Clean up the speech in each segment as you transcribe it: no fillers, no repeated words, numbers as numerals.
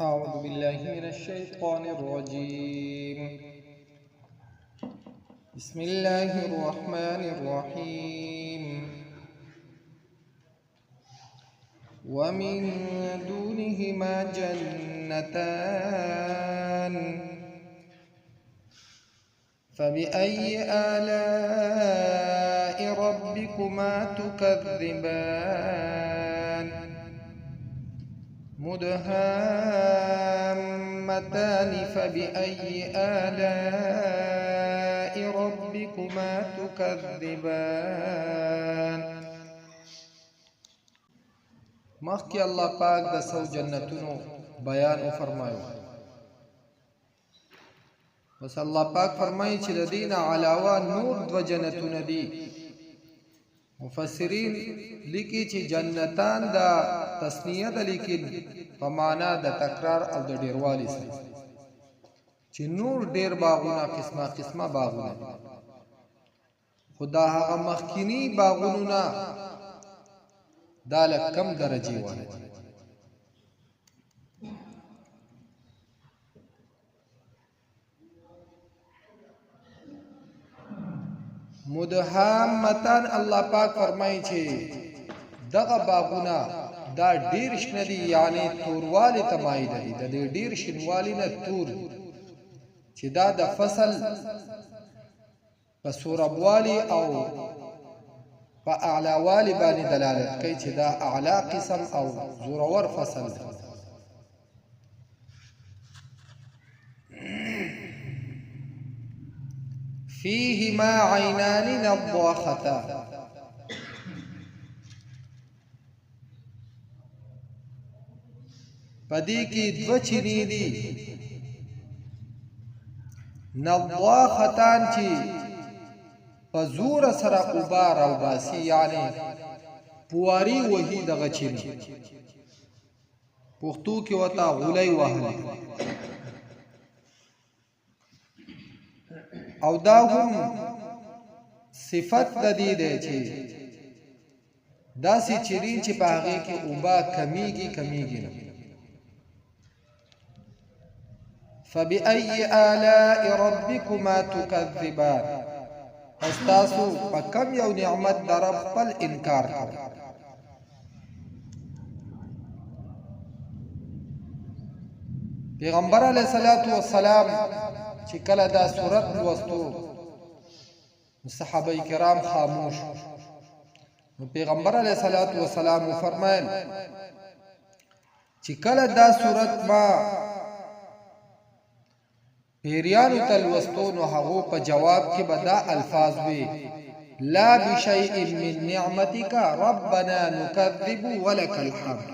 أعوذ بالله من الشيطان الرجيم. بسم الله الرحمن الرحيم. ومن دونهما جنتان فبأي آلاء ربكما تكذبان مدهامتان فبأي آلاء ربكما تكذبان. مخکې الله پاک د سو جنتونو بیان فرمایو. بس الله پاک فرمایي چې د دین علاوه نور دو جنتونه دي. مفسرین لیکي چې جنتان دا تسنیه ده، لیکن په معنا د تکرار او د ډیروالي سره، چې نور ډیر باغونه قسمه قسمه باغونه، خدا هغه مخکینی باغونو نه دا لږ کم درجه وانه. مدهامتان الله پاک فرمایي چې دغه باغونه دا ډیر شنه دي، یعنی توروالی تمایل دي، د ډیر شنوالی نه تور، چې دا د فصل په سوربوالی او په اعلاوالی باندې دلالت کوي چې دا اعلا قسم او زورور فصل دی. فيهما عينان نضاختان پدې کې دو چینې دي. نضاختان چې په زور سره اوبه راوباسي، یعنی پواري وهي دغه چینې، پښتو کې ورته غولۍ وهل. او دا هم صفت د دې دی چې داسې چیرین چې په هغې کې اوبه کمیږي نه. فبأي آلاء ربكما تكذبان، استاسو په کم یو نعمت در خپل انکار کوي. پیغمبر علیه الصلاة والسلام چې کله دا سورت لوستو صحابه کرام خاموش، نو پیغمبر علیه الصلاة والسلام فرمایل چې کله دا سورت ما پیریانو ته لوستو، نو هغو په جواب کې به دا الفاظ وي: لا بشیء من نعمتک ربنا نکذب ولک الحمد،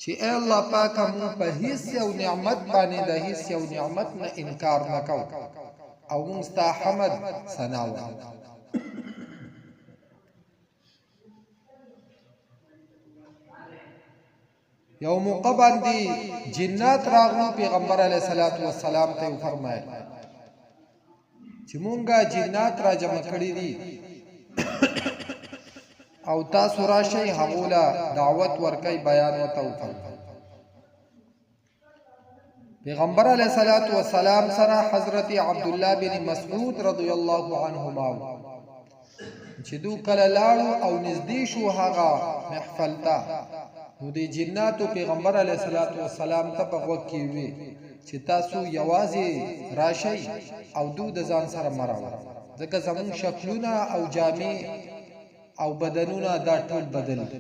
چې ای الله پاکه مونږ په هیڅ یو نعمت باندې د هیڅ یو نعمت نه انکار نه کوو او مونږ ستا حمد ثنا وایو. یو موقع باندې جنات راغلو، پیغمبر علیه الصلاة والسلام ته فرمایل چې مونږه جنات را جمع کړي دي او تاسو راشئ هغو له دعوت ورکئ، بیان ورته وکړئ. پیغمبر علیه الصلاة والسلام سره حضرت عبدالله بن مسعود رضی الله عنهما چې دو کله لاړو او نږدې شو هغه محفل ته، نو د جناتو پیغمبر علیه الصلاة والسلام ته په غوږ کې وی چې تاسو یوازې راشئ او دو د ځان سره مه راوړئ، ځکه زموږ شکلونه او جامې او بدنونه دا ټول بدل دي.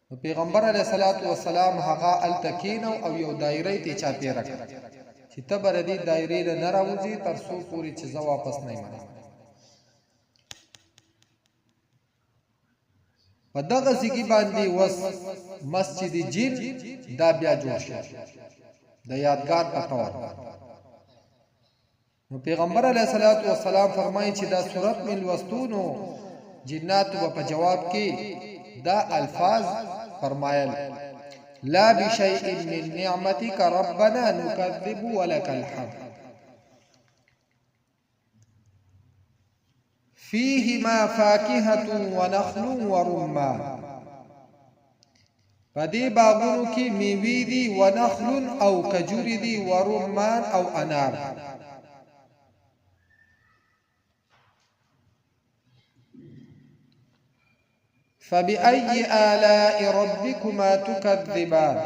نو پیغمبر علیه الصلاة والسلام هغه هلته کېنو او یو دایره ته چاپېره کړه چې ته به د دې دایرې نه راوځې تر څو پورې چې زه واپس نه یم. په دغه ځای باندې وس مسجد جن دا بیا جوړ شو د یادګار په طور. نو پیغمبر علیه الصلاة والسلام فرمایي چې دا سورت من لوستونو جناتو په جواب کې دا الفاظ فرمایل: لا بشیء من نعمتک ربنا نکذب ولک الحمد فيهما فاكهة ونخل ورمان په دې باغونو کې میوې دي ونخل او کجوري دي ورمان او انار. فبأي آلاء ربكما تكذبان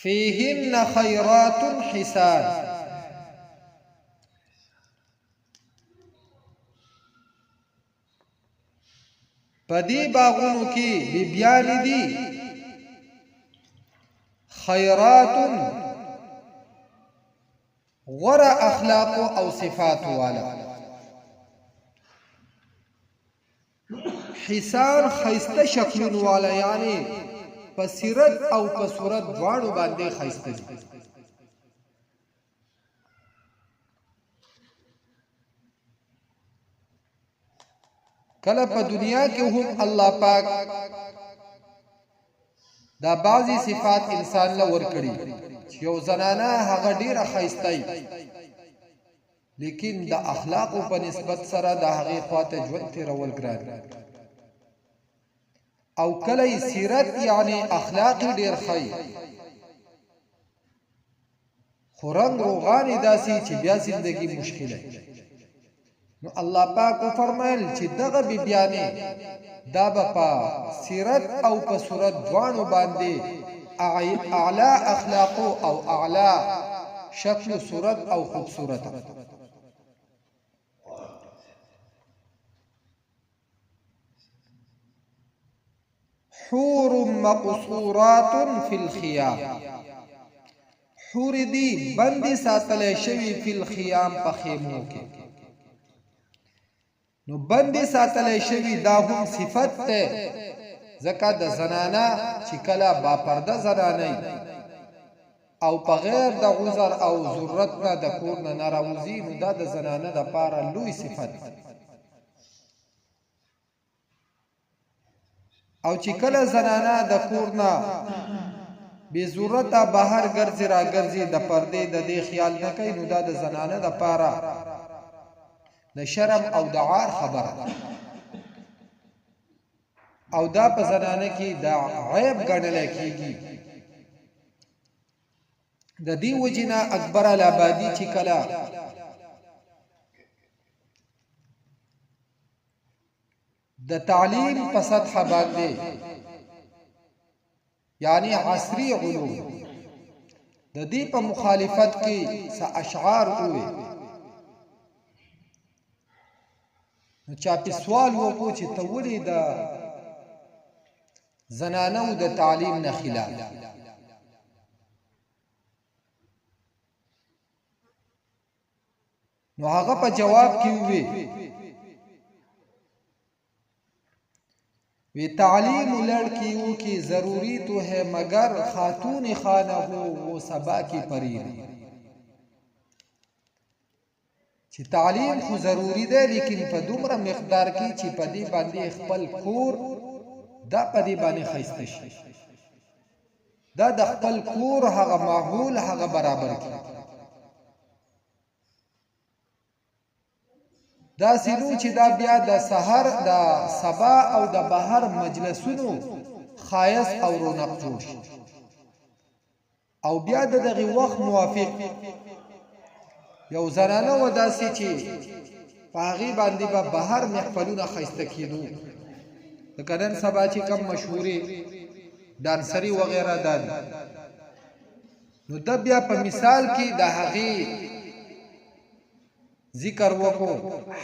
فيهن خيرات حسان. پدی باغونو کې بیبیان دي خیرات غره اخلاق او صفات والا، حسان خیسته شکلون والا، یعنی په سیرت او په صورت دواړو باندې خیسته دي. کله په دنیا کې هم الله پاک دا بعضی صفات انسان له ورکړي چې یو زنانه هغه ډیره خیسته لیکن د اخلاق په نسبت سره د هغه خواته ژوند تیرول ګران، او کله سیرت یعنی اخلاق ډیر خی خورنګ روغانی داسي چې بیا زندگی مشکله. نو الله پاک فرمایل چې دغه بیبیانې دا په سیرت او په صورت دواړو باندې اعلی اخلاق او اعلی شکل صورت او خوبصورت. حور مقصورات فی الخیام، حور دی بندي ساتلې شوی فی الخیام په خیمو کې. نو بندي ساتلې شوی دا هم صفت ته ځکه د زنانه چې کله با پرده زنانه او په غیر د عذر او ضرورت نه د کور نه ناراضي، نو دا د زنانه د پاره لوی صفت. او چې کله زنانه د کور نه بے ضرورت بهر ګرځي را ګرځي د پردې د دې خیال نه کوي، نو دا د زنانه د پاره د شرم او د عار خبره، او دا په زنانه کې د عیب ګڼل کېږي. د دې وجنه اکبر الابادی چې کله د تعلیم په سطح باندې یعنی عصری علوم د دې په مخالفت کې څه اشعار وې، نو چا په سوال وکړو چې ته ولې د زنانو د تعلیم نه خلاف؟ نو هغه په جواب کې وی تعلیم لڑکیوں کی ضروری تو ہے مگر خاتون خانہ ہو وہ صبا کی پری. چې تعلیم خو ضروری ده لیکن په دومره مقدار کې چې په دې باندې خپل کور دا په دې باندې خیسته شي، دا د خپل کور هغه ماحول هغه برابر کړي. دا سینو چې دا بیا د سحر د سبا او د بهر مجلسونو خایس او رونق جوړ شي، او بیا د دغه وخت موافق یو زنانه و داسې چې په هغې باندې به بهر محفلونه ښایسته کېدو، لکه نن سبا چې کم مشهورې دانسري وغیره دا دي. نو دا بیا په مثال کې د هغې ذکر وکو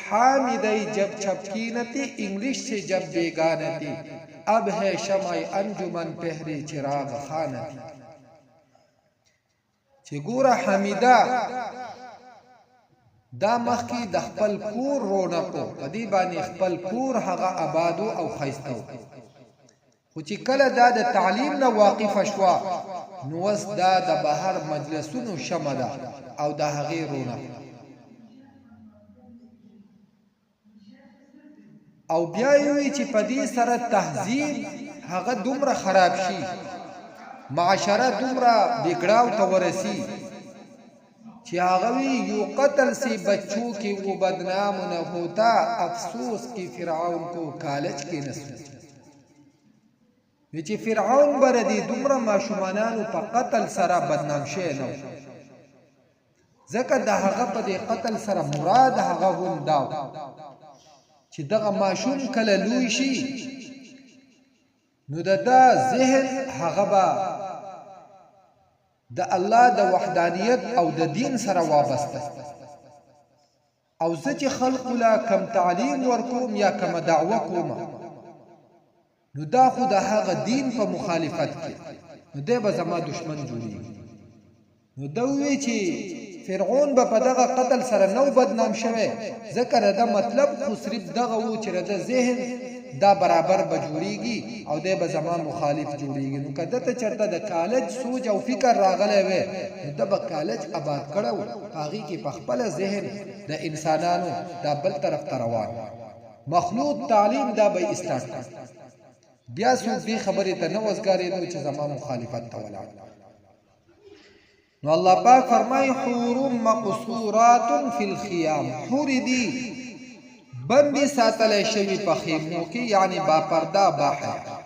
حامدی جب چھپکینتی انگلش سے جب بیگانتی اب ہے شمع انجمن پہری چراغ خانتی. چې ګوره حمیده دا مخکې د خپل کور رونقو په دې باندې خپل کور هغه آبادو او ښایسته و، خو چې کله دا د تعلیم نه واقفه شوه نو اوس دا د بهر مجلسونو شمع ده او د هغې رونق. او بیا یوی چې په دې سره تهذیب هغه دومره خراب شي، معاشره دومره بګړاو ته ورسی چې هغه وی یو قتل سی بچوں کی وہ بدنام نہ ہوتا افسوس کی فرعون کو کالج کی نسل. چې فرعون بر دي دومره ماشومانانو په قتل سره بدنام شي نو ځکه د هغه په دې قتل سره مراد هغه هم دا چې دغه ماشوم کله لوی شي نو دا ذهن هغه به د الله د وحدانیت او د دین سره وابسته او زه چې خلق لا کم تعلیم ورکوم یا کم دعوه کوم نو دا خو د هغه دین په مخالفت کې نو دی به زما دشمن جوړیږي نو دا وی چې فرعون به په دغه قتل سره نو بدنام شوی ذکر دا مطلب خو صرف دغه و چې د ذهن دا برابر به جوړیږي او دی به زما مخالف جوړیږي نو کده ته چرته د کالج سوچ او فکر راغلی وي نو د به کالج آباد کړو هغه کې په خپل ذهن د انسانانو دا بل طرف ته روان مخلوط تعلیم دا به استارت بیا څوک دې خبرې ته نه وزګارېدو چې زما مخالفت ته ولاړ نو الله پاک فرمای حور مقصورات فی الخیام حور دی بندی ساتل شوی په خیمو کې یعنی با پردا با حیا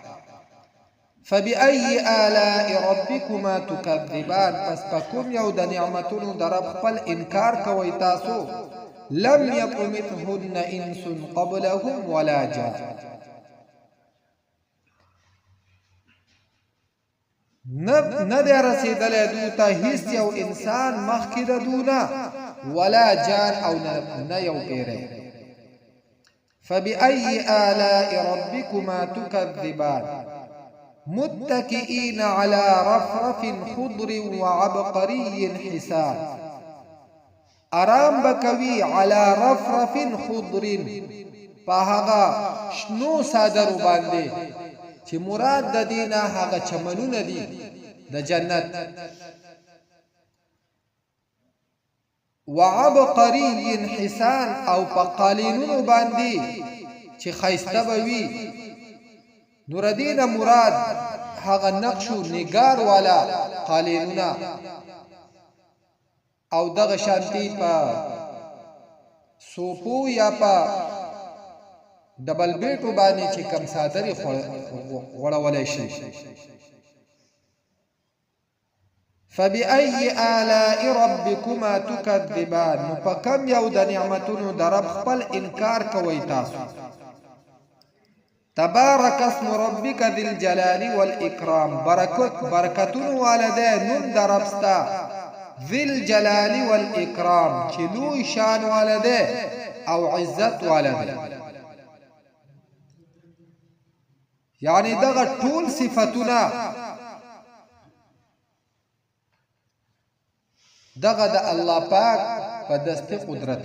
فبأي آلاء ربكما تكذبان پس پکوم یو د نعمتونو در رب خپل انکار کوي تاسو لم يطمثهن انس قبلهم ولا جان نه دی رسیدلی دو ته هیڅ یو انسان مخکې د دونه ولا جان او نه یو پیری فبأي آلاء ربكما تكذبان متكئين على رفرف خضر وعبقري حسان آرام بکوي على رفرف خضر پاهغا شنو صادرو باندې چې مراد د دینه هغه چمنونه دي د جنت وعبقري حسان او په قالینونو باندې چې خیسته بوي نور دینه مراد هغه نقش او نگار والا قالینونه او دغه شانتی په سوپو یا په ډبل بیټو باندې چې کم صادري غړولای شي فبأي آلاء ربكما تكذبان فكم یو د نعمتونو د رب خپل انکار کوي تاسو تبارك اسم ربك ذي الجلال والإكرام برکتون والده نم د ربستا ذي الجلال والإكرام چلو شان والده او عزت والده یعنی دغه ټول صفاتونه دغه د الله پاک په دسته قدرت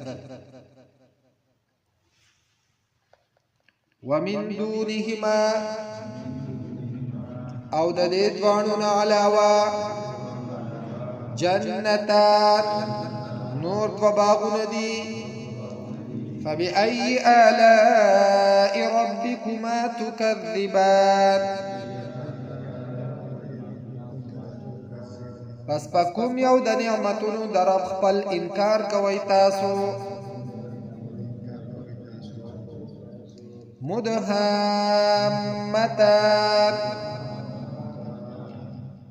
ومن دونهما او د دې دوانو نه علاوه جنتان نور په باغونه دي فبأي آلاء ربكما تكذبان پس پکوم یو د نعمتونو در رب خپل انکار کوي تاسو مدهامتان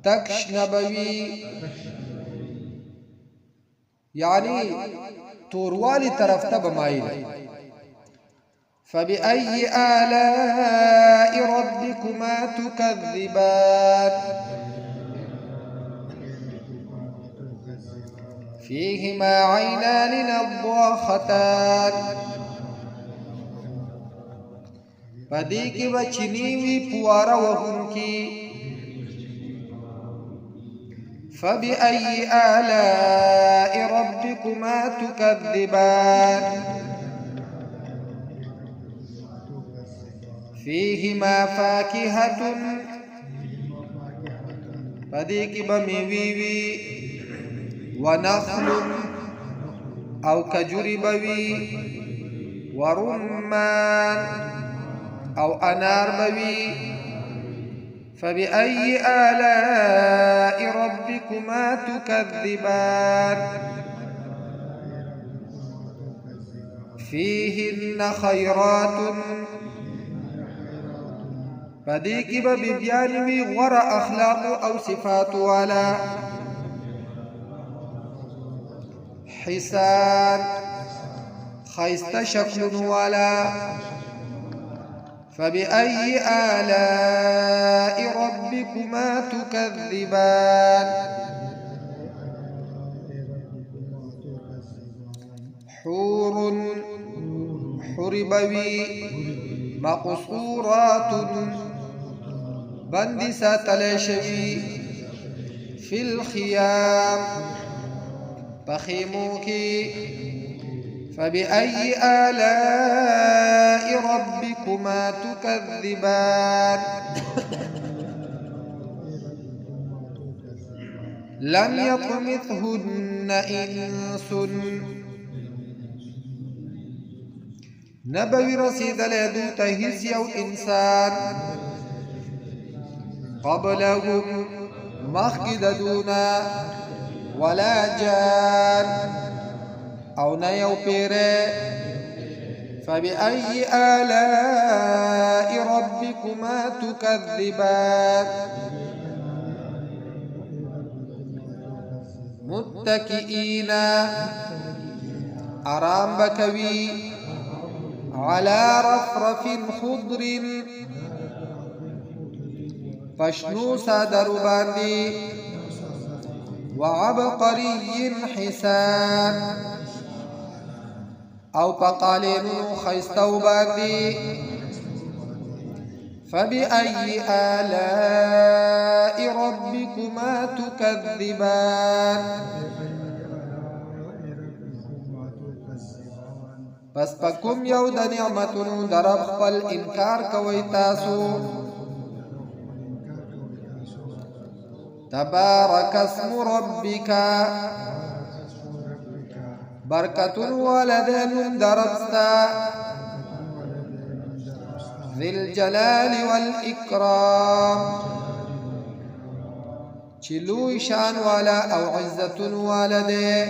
تکش نبوی یعنی توروالی طرف ته بمایل فبأي آلاء ربكما تكذبان فيهما عينان نضاختان پدې کې بچنی وی پواره وهونکي فبأي آلاء ربكما تكذبان فيهما فاكهة پدې کې بمیوي وی ونخل او کجوري بوي ورمان او انار بوي فبأي آلاء ربكما تكذبان فيهن خيرات پدې کې به بیان وی غوره اخلاق او صفات والا حسان خیسته شکل والا فبأي آلاء ربكما تكذبان حور حربوي مقصورات بند ساتل شوي في الخيام بخيموكي فبأي آلاء ربكما تكذبان لم يطمثهن إنس نبوي رسيد لدو تهيس يو إنسان قبلهم مخد دونا ولا جان او نيو بيري فبأي آلاء ربكما تكذبان متكئين أرام بكوي على رفرف خضر فشنو صدر باندي وعبقري حسان او پقالینو خیستو باندی فبأي آلاء ربكما تكذبان پس پکم یو د نعمتونو درب خپل انکار کوي تاسو تبارك اسم ربك بركة ولدن دربستا ذي الجلال والإكرام چلوی شان والا او عزت والده